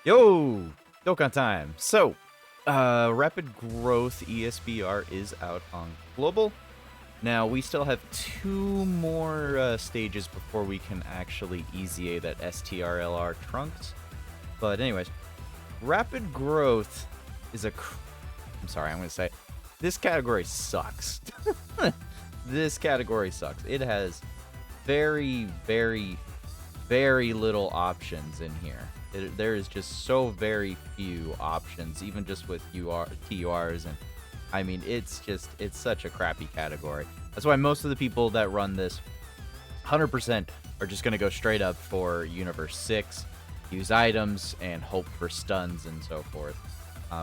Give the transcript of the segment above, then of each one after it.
Yo, Dokkan time. So, Rapid Growth ESBR is out on global. Now, we still have 2 more stages before we can actually EZA that STRLR Trunks. But anyways, Rapid Growth is I'm sorry, I'm going to say, this category sucks. This category sucks. It has very, very, very little options in here. There is just so very few options, even just with TURs, and I mean, it's such a crappy category. That's why most of the people that run this 100% are just going to go straight up for Universe 6, use items, and hope for stuns and so forth.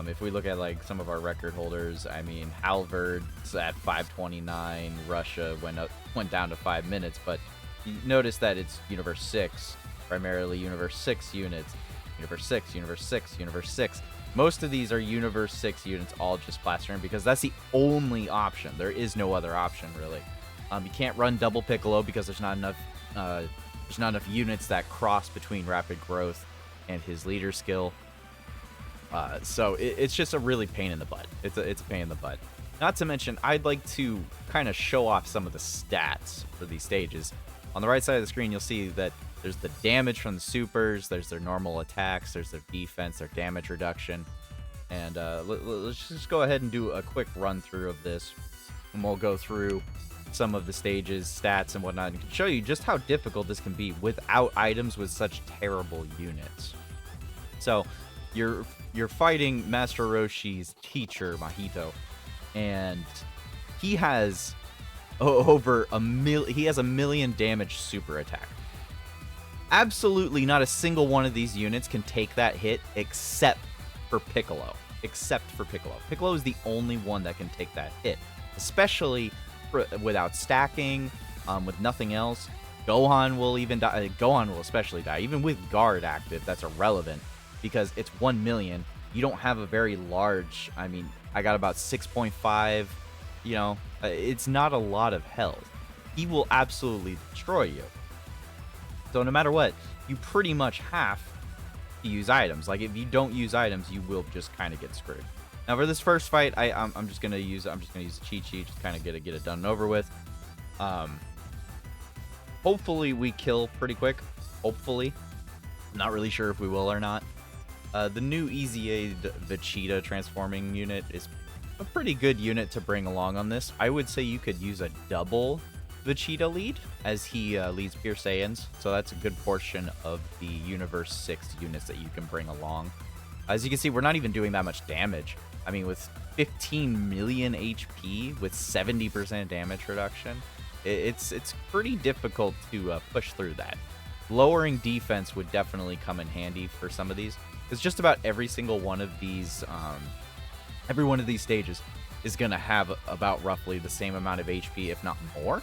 If we look at like some of our record holders, I mean, Halvard's at 529, Russia went down to 5 minutes, but you notice that it's Universe 6, primarily Universe 6 units, Universe 6, Universe 6, Universe 6. Most of these are Universe 6 units, all just plastering, because that's the only option. There is no other option, really. You can't run double Piccolo because there's not enough units that cross between Rapid Growth and his leader skill. So it's just a really pain in the butt. It's a pain in the butt. Not to mention, I'd like to kind of show off some of the stats for these stages. On the right side of the screen, you'll see that there's the damage from the supers, there's their normal attacks, there's their defense, their damage reduction. And let's just go ahead and do a quick run through of this. And we'll go through some of the stages, stats, and whatnot, and show you just how difficult this can be without items with such terrible units. So, you're fighting Master Roshi's teacher, Mahito, and he has he has a million damage super attack. Absolutely not a single one of these units can take that hit except for Piccolo. Piccolo is the only one that can take that hit, especially without stacking, with nothing else. Gohan will even die. Gohan will especially die. Even with guard active, that's irrelevant because it's 1 million. You don't have a very large, I mean, I got about 6.5, you know, it's not a lot of health. He will absolutely destroy you. So no matter what, you pretty much have to use items. Like, if you don't use items, you will just kind of get screwed. Now for this first fight, I'm just gonna use the cheat sheet, just kind of get it done and over with. Hopefully we kill pretty quick. Hopefully, not really sure if we will or not. The new EZA Vegeta transforming unit is a pretty good unit to bring along on this. I would say you could use a double Vegeta lead as he leads Pure Saiyans, so that's a good portion of the Universe 6 units that you can bring along. As you can see, we're not even doing that much damage. I mean, with 15 million HP with 70% damage reduction, it's pretty difficult to push through that. Lowering defense would definitely come in handy for some of these. It's just about every single one of these, every one of these stages is going to have about roughly the same amount of HP, if not more.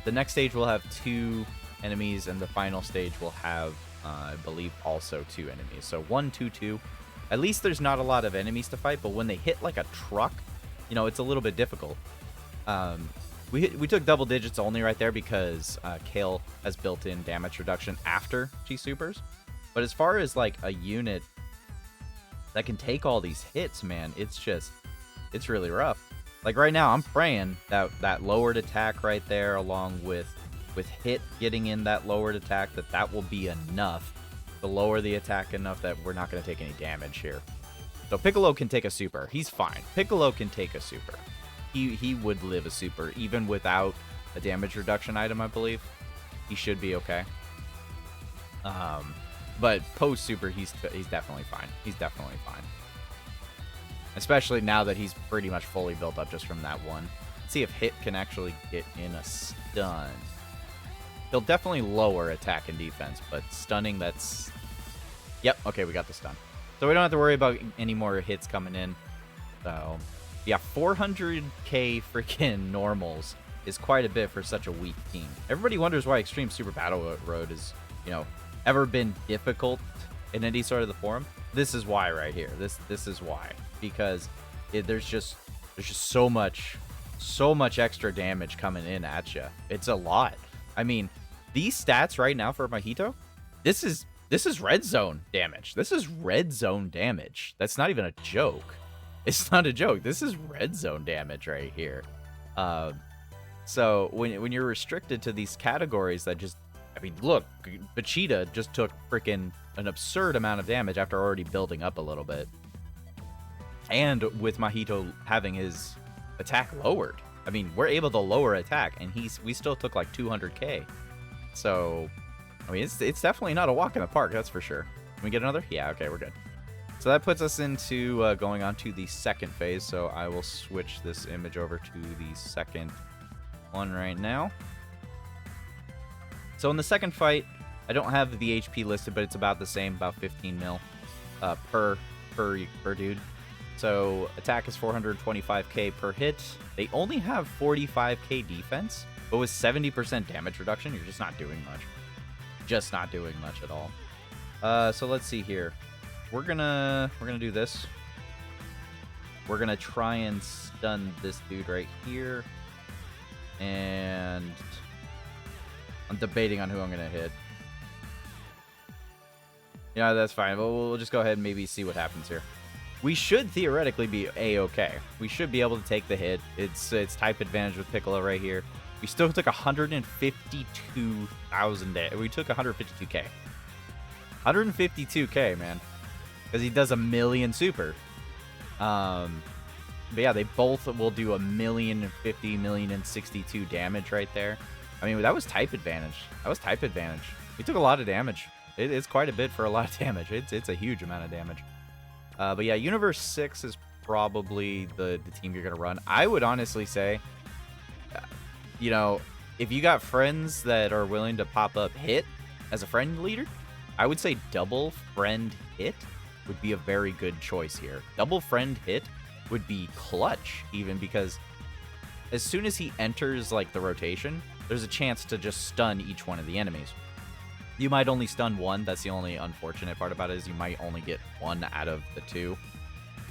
The next stage will have 2 enemies, and the final stage will have, I believe, also 2 enemies. So 1, 2, 2. At least there's not a lot of enemies to fight, but when they hit like a truck, you know, it's a little bit difficult. We took double digits only right there because Kale has built-in damage reduction after she supers. But as far as like a unit that can take all these hits, man, it's really rough. Like right now, I'm praying that lowered attack right there, along with hit getting in that lowered attack, that will be enough to lower the attack enough that we're not going to take any damage here. So Piccolo can take a super. He's fine. Piccolo can take a super. He would live a super even without a damage reduction item, I believe. He should be okay. But post super, he's definitely fine. He's definitely fine. Especially now that he's pretty much fully built up just from that one. Let's see if hit can actually get in a stun. He'll definitely lower attack and defense, but stunning, that's... Yep, okay, we got the stun. So we don't have to worry about any more hits coming in. So, yeah, 400k freaking normals is quite a bit for such a weak team. Everybody wonders why Extreme Super Battle Road is, you know, ever been difficult in any sort of the forum. This is why right here. This is why. Because there's just so much extra damage coming in at you. It's a lot. I mean, these stats right now for Mahito, this is This is red zone damage. This is red zone damage. That's not even a joke. It's not a joke. This is red zone damage right here. So when you're restricted to these categories that just, I mean, look, Vegeta just took freaking an absurd amount of damage after already building up a little bit. And with Mahito having his attack lowered. I mean, we're able to lower attack, and we still took like 200k. So, I mean, it's definitely not a walk in the park, that's for sure. Can we get another? Yeah, okay, we're good. So that puts us into going on to the second phase. So I will switch this image over to the second one right now. So in the second fight, I don't have the HP listed, but it's about the same, about 15 mil per dude. So attack is 425k per hit. They only have 45k defense, but with 70% damage reduction, you're just not doing much. Just not doing much at all. So let's see here. We're gonna do this. We're gonna try and stun this dude right here. And I'm debating on who I'm gonna hit. Yeah, that's fine. We'll just go ahead and maybe see what happens here. We should theoretically be A-okay. We should be able to take the hit. It's type advantage with Piccolo right here. We still took 152,000 damage. We took 152k. 152k, man. Because he does 1,000,000 super. But yeah, they both will do 1,050,000, 1,062 damage right there. I mean, that was type advantage. That was type advantage. We took a lot of damage. It's quite a bit for a lot of damage. It's a huge amount of damage. But yeah, Universe 6 is probably the team you're going to run. I would honestly say, you know, if you got friends that are willing to pop up hit as a friend leader, I would say double friend hit would be a very good choice here. Double friend hit would be clutch, even because as soon as he enters like the rotation, there's a chance to just stun each one of the enemies. You might only stun one. That's the only unfortunate part about it, is you might only get one out of the two.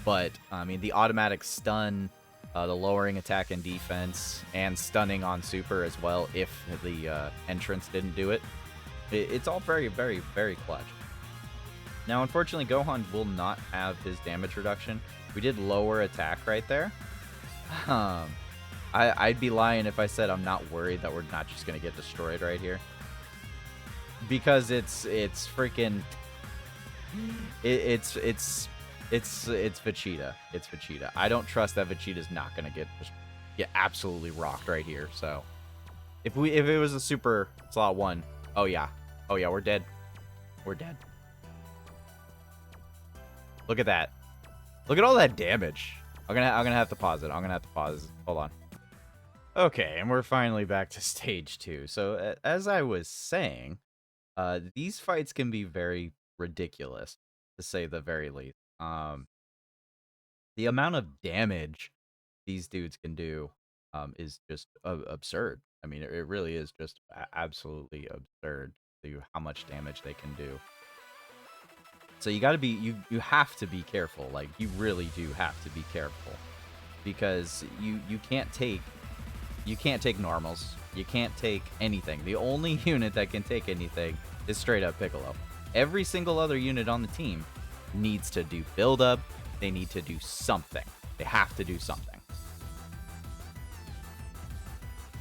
But, I mean, the automatic stun, the lowering attack and defense, and stunning on super as well if the entrance didn't do it. It's all very, very, very clutch. Now, unfortunately, Gohan will not have his damage reduction. We did lower attack right there. I'd be lying if I said I'm not worried that we're not just going to get destroyed right here. Because it's freaking it's Vegeta. It's Vegeta. I don't trust that Vegeta's not gonna get absolutely rocked right here. So if it was a super slot 1, oh yeah, we're dead. We're dead. Look at that. Look at all that damage. I'm gonna have to pause it. I'm gonna have to pause. Hold on. Okay, and we're finally back to stage 2. So as I was saying, these fights can be very ridiculous, to say the very least. The amount of damage these dudes can do is just absurd. I mean, it really is just absolutely absurd to how much damage they can do. So you gotta be, you have to be careful. Like, you really do have to be careful, because you can't take normals. You can't take anything. The only unit that can take anything is straight up Piccolo. Every single other unit on the team needs to do build up. They need to do something. They have to do something.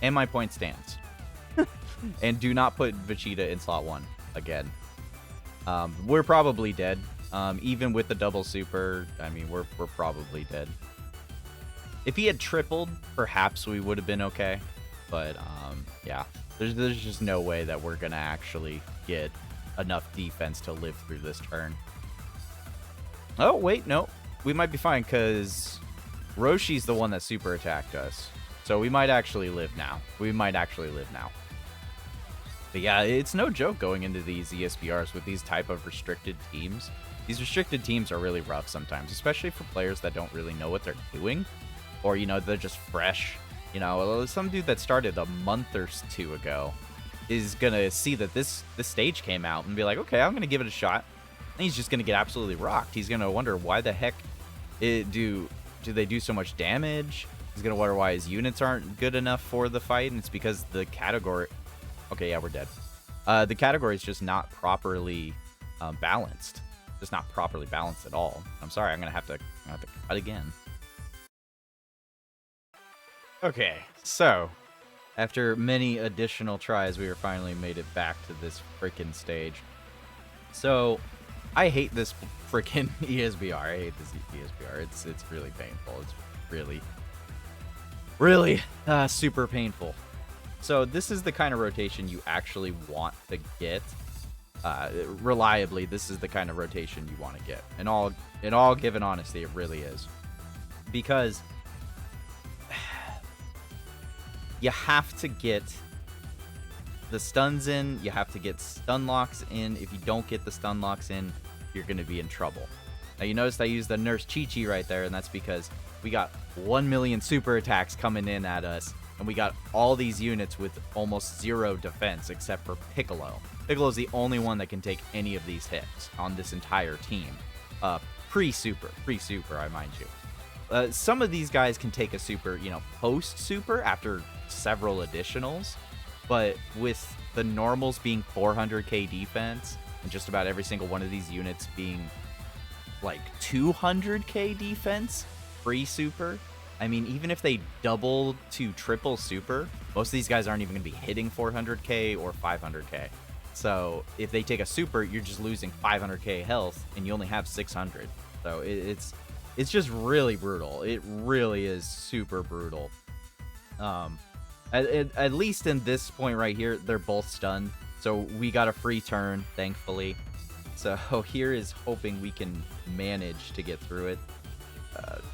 And my point stands. And do not put Vegeta in slot 1 again. We're probably dead. Even with the double super, I mean, we're probably dead. If he had tripled, perhaps we would have been okay. But, yeah, there's just no way that we're going to actually get enough defense to live through this turn. Oh, wait, no. We might be fine, because Roshi's the one that super attacked us. So we might actually live now. We might actually live now. But yeah, it's no joke going into these ESBRs with these type of restricted teams. These restricted teams are really rough sometimes, especially for players that don't really know what they're doing. Or, you know, they're just fresh. You know, some dude that started a month or 2 ago is going to see that this stage came out and be like, okay, I'm going to give it a shot. And he's just going to get absolutely rocked. He's going to wonder why the heck do they do so much damage. He's going to wonder why his units aren't good enough for the fight. And it's because the category... Okay, yeah, we're dead. The category is just not properly balanced. Just not properly balanced at all. I'm sorry, I'm gonna have to cut again. Okay, so after many additional tries, we finally made it back to this freaking stage. So I hate this freaking ESBR. I hate this ESBR. It's really painful. It's really super painful. So this is the kind of rotation you actually want to get. Reliably, this is the kind of rotation you want to get. In all given honesty, it really is. Because you have to get the stuns in, you have to get stun locks in. If you don't get the stun locks in, you're going to be in trouble. Now, you noticed I used the Nurse Chi-Chi right there, and that's because we got 1 million super attacks coming in at us, and we got all these units with almost 0 defense, except for Piccolo. Piccolo's the only one that can take any of these hits on this entire team. Pre-super, I mind you. Some of these guys can take a super, post-super after several additionals, but with the normals being 400k defense, and just about every single one of these units being like 200k defense pre-super, I mean, even if they double to triple super, most of these guys aren't even going to be hitting 400k or 500k. So if they take a super, you're just losing 500k health, and you only have 600. So it's just really brutal. It really is super brutal. At least in this point right here, they're both stunned. So we got a free turn, thankfully. So here is hoping we can manage to get through it.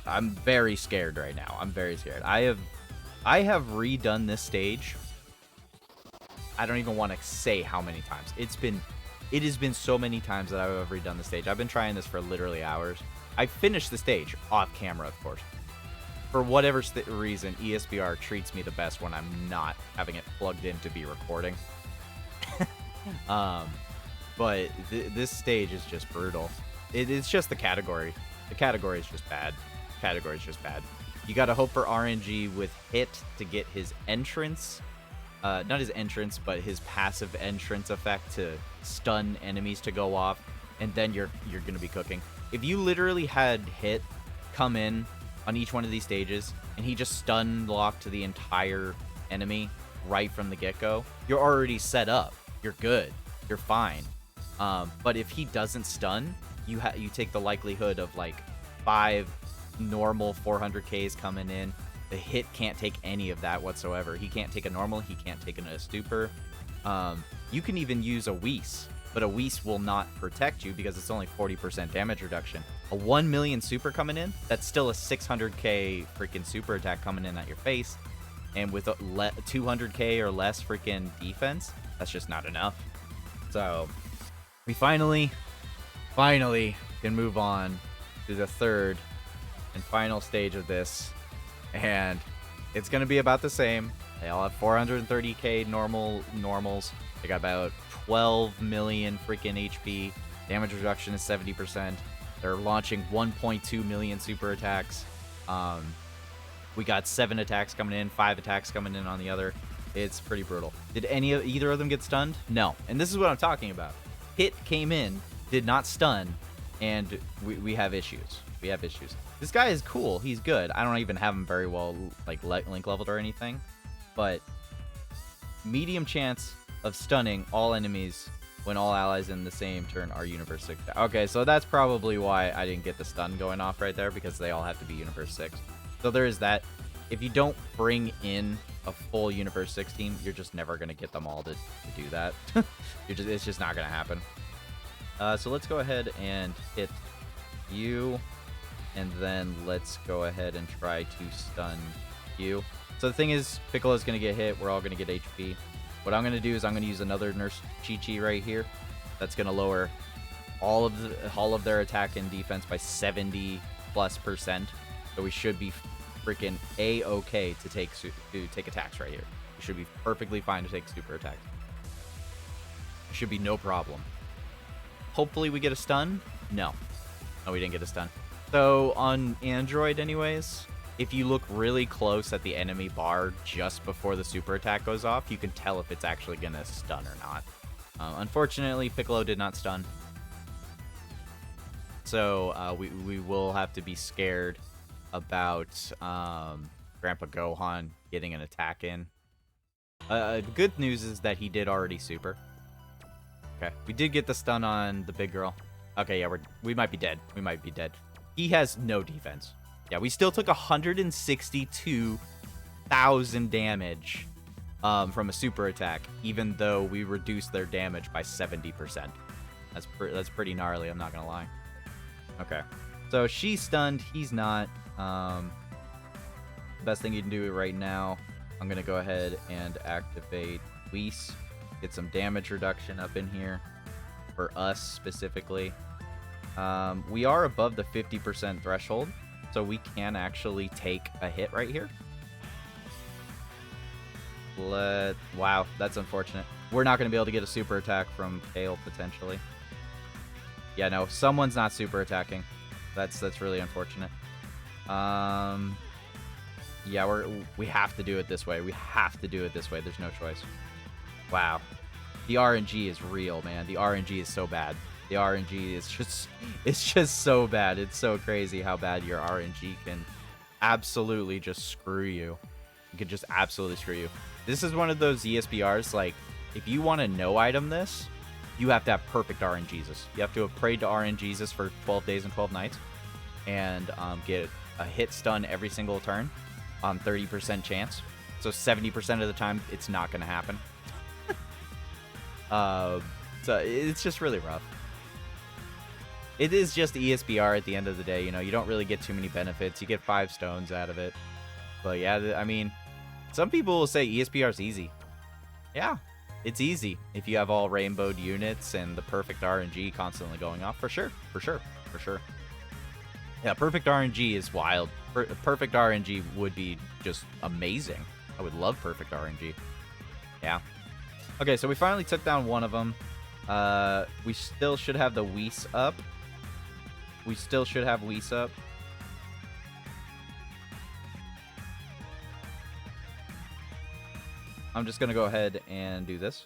I'm very scared right now. I'm very scared. I have redone this stage. I don't even want to say how many times. It has been so many times that I've redone the stage. I've been trying this for literally hours. I finished the stage off camera, of course. For whatever reason, ESBR treats me the best when I'm not having it plugged in to be recording. But this stage is just brutal. It's just the category. The category is just bad. Category is just bad. You gotta hope for RNG with Hit to get his entrance. Not his entrance, but his passive entrance effect to stun enemies to go off, and then you're gonna be cooking. If you literally had Hit come in on each one of these stages, and he just stun locked to the entire enemy right from the get-go, you're already set up. You're good. You're fine. But if he doesn't stun, you take the likelihood of like 5 normal 400Ks coming in. The Hit can't take any of that whatsoever. He can't take a normal. He can't take a stupor. You can even use a Whis, but a Whis will not protect you because it's only 40% damage reduction. A 1 million super coming in, that's still a 600k freaking super attack coming in at your face. And with 200k or less freaking defense, that's just not enough. So we finally can move on to the third and final stage of this. And it's going to be about the same. They all have 430k normals. They got about 12 million freaking HP. Damage reduction is 70%. They're launching 1.2 million super attacks. We got 7 attacks coming in, 5 attacks coming in on the other. It's pretty brutal. Did either of them get stunned? No. And this is what I'm talking about. Hit came in, did not stun, and we have issues. We have issues. This guy is cool. He's good. I don't even have him very well like link leveled or anything, but medium chance of stunning all enemies when all allies in the same turn are Universe 6. Okay, so that's probably why I didn't get the stun going off right there, because they all have to be Universe 6. So there is that. If you don't bring in a full Universe 6 team, you're just never going to get them all to do that. It's just not going to happen. So let's go ahead and hit you. And then let's go ahead and try to stun you. So the thing is, Piccolo's going to get hit. We're all going to get HP. What I'm going to do is I'm going to use another Nurse Chi-Chi right here. That's going to lower all of their attack and defense by 70+%. So we should be freaking A-okay to take attacks right here. We should be perfectly fine to take super attacks. There should be no problem. Hopefully we get a stun. No, we didn't get a stun. So on Android anyways, if you look really close at the enemy bar just before the super attack goes off, you can tell if it's actually going to stun or not. Unfortunately, Piccolo did not stun. So we will have to be scared about Grandpa Gohan getting an attack in. The good news is that he did already super. Okay, we did get the stun on the big girl. Okay, yeah, we might be dead. We might be dead. He has no defense. Yeah, we still took 162,000 damage from a super attack, even though we reduced their damage by 70%. That's pretty gnarly, I'm not gonna lie. Okay, so she's stunned, he's not. Best thing you can do right now, I'm gonna go ahead and activate Whis, get some damage reduction up in here for us specifically. We are above the 50% threshold, so we can actually take a hit right here. Wow, that's unfortunate. We're not going to be able to get a super attack from Kale, potentially. Yeah, no, someone's not super attacking. That's really unfortunate. Yeah, we have to do it this way. We have to do it this way. There's no choice. Wow. The RNG is real, man. The RNG is so bad. The RNG is just so bad. It's so crazy how bad your RNG can absolutely just screw you. It could just absolutely screw you. This is one of those ESBRs, like, if you want to no-item this, you have to have perfect RNGesus. You have to have prayed to RNGesus for 12 days and 12 nights and get a hit stun every single turn on 30% chance. So 70% of the time, it's not going to happen. So it's just really rough. It is just ESBR at the end of the day. You know, you don't really get too many benefits. You get 5 stones out of it. But yeah, I mean, some people will say ESBR is easy. Yeah, it's easy if you have all rainbowed units and the perfect RNG constantly going off. For sure, for sure, for sure. Yeah, perfect RNG is wild. Perfect RNG would be just amazing. I would love perfect RNG. Yeah. Okay, so we finally took down one of them. We still should have the Whis up. We still should have Whis up. I'm just going to go ahead and do this.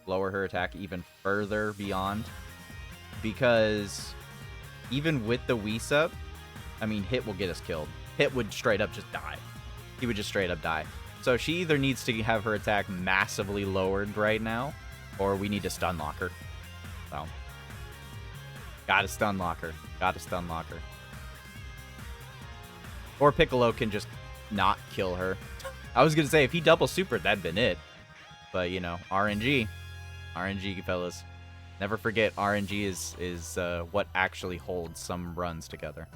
Lower her attack even further beyond. Because even with the Whis up, I mean, Hit will get us killed. Hit would straight up just die. He would just straight up die. So she either needs to have her attack massively lowered right now, or we need to stun lock her. So, gotta stun lock her. Gotta stun lock her. Or Piccolo can just not kill her. I was gonna say, if he double supered, that'd been it. But, you know, RNG. RNG, fellas. Never forget, RNG is what actually holds some runs together.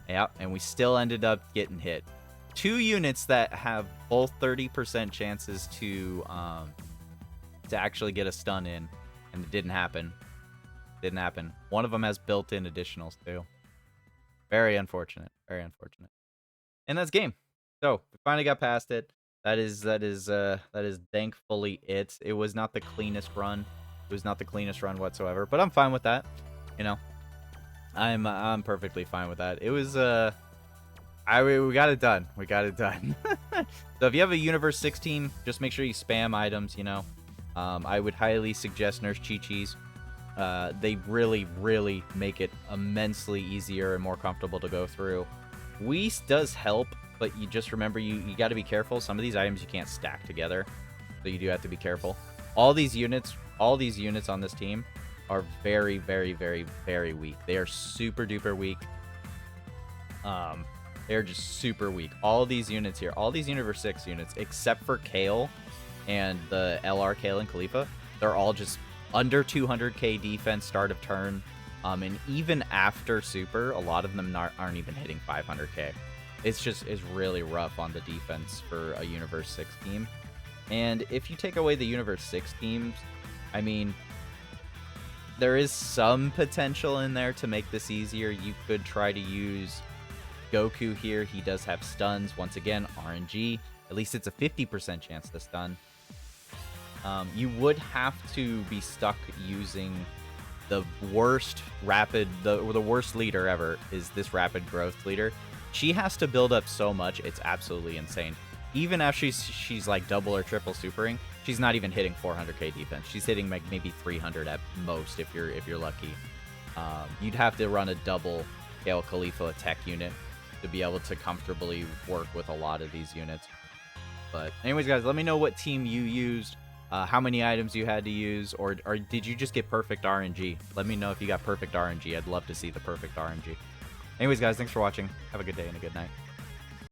Yeah, and we still ended up getting hit. 2 units that have both 30% chances to actually get a stun in, and it didn't happen. Didn't happen. One of them has built-in additionals too. Very unfortunate. Very unfortunate. And that's game. So we finally got past it. That is thankfully it. It was not the cleanest run. It was not the cleanest run whatsoever, but I'm fine with that. You know, I'm perfectly fine with that. It was we got it done. We got it done. So if you have a Universe 6 team, just make sure you spam items, you know. I would highly suggest Nurse Chi-Chi's. They really, really make it immensely easier and more comfortable to go through. Whis does help, but you just remember you got to be careful. Some of these items you can't stack together, so you do have to be careful. All these units on this team are very, very, very, very weak. They are super duper weak. They're just super weak. All these units here, all these Universe 6 units, except for Kale and the LR Kale and Khalifa, they're all just under 200k defense start of turn. And even after super, a lot of them aren't even hitting 500k. It's really rough on the defense for a Universe 6 team. And if you take away the Universe 6 teams, I mean, there is some potential in there to make this easier. You could try to use Goku here. He does have stuns. Once again, RNG. At least it's a 50% chance to stun. You would have to be stuck using the worst the worst leader ever is this Rapid Growth leader. She has to build up so much, it's absolutely insane. Even after she's like double or triple supering, she's not even hitting 400k defense. She's hitting like maybe 300 at most if you're lucky. You'd have to run a double Gale Khalifa tech unit to be able to comfortably work with a lot of these units. But anyways, guys, let me know what team you used, how many items you had to use, or did you just get perfect RNG? Let me know if you got perfect RNG. I'd love to see the perfect RNG. Anyways, guys, thanks for watching. Have a good day and a good night.